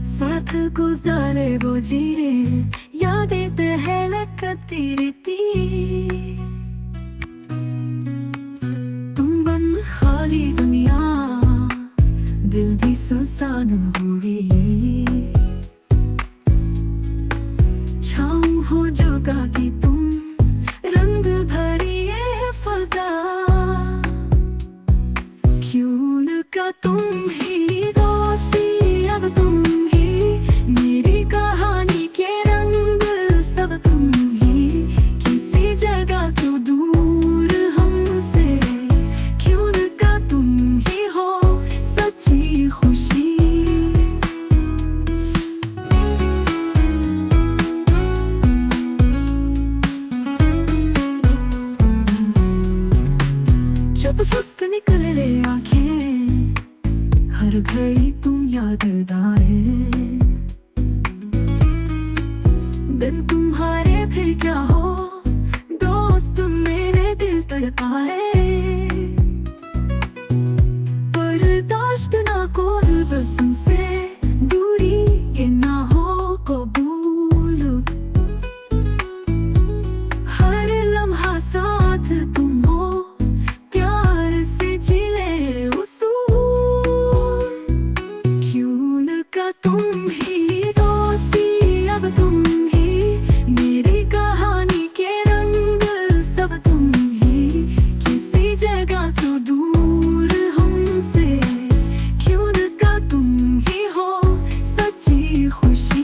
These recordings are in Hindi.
साथ गुजारे वो जीरे, यादें टहलकती रहती। तुम बन खाली दुनिया, दिल भी सुनसान हुई। छाँव हो जगह की तुम, रंग भरी ये फजा। क्यों न का तुम ही दोस्ती, अब तुम ही मेरी कहानी के रंग, सब तुम ही। किसी जगह क्यों दूर हमसे, क्यों न का तुम ही हो सच्ची खुशी। जब वक्त निकले आंखें, हर घड़ी तुम याद आए। दिन तुम्हारे फिर क्या हो, दोस्त मेरे दिल तड़पाए। बर्दाश्त ना को तुमसे दूरी, ये ना हो कबूल। हर लम्हा साथ तुम हो, प्यार से जिले उसूल। क्यों न का तुम ही दोस्ती, अब तुम ही मेरी कहानी के रंग, सब तुम ही। किसी जगह तो दूर हमसे, क्यों न का तुम ही हो सच्ची खुशी।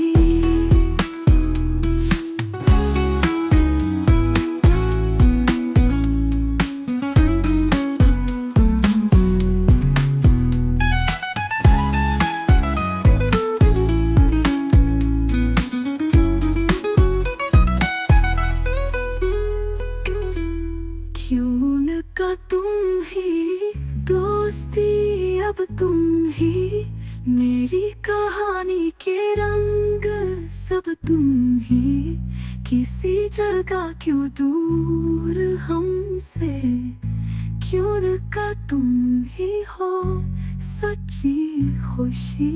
क्यों न का तुम ही दोस्ती, अब तुम ही मेरी कहानी के रंग, सब तुम ही। किसी जगह क्यों दूर हमसे, क्यों न का तुम ही हो सच्ची खुशी।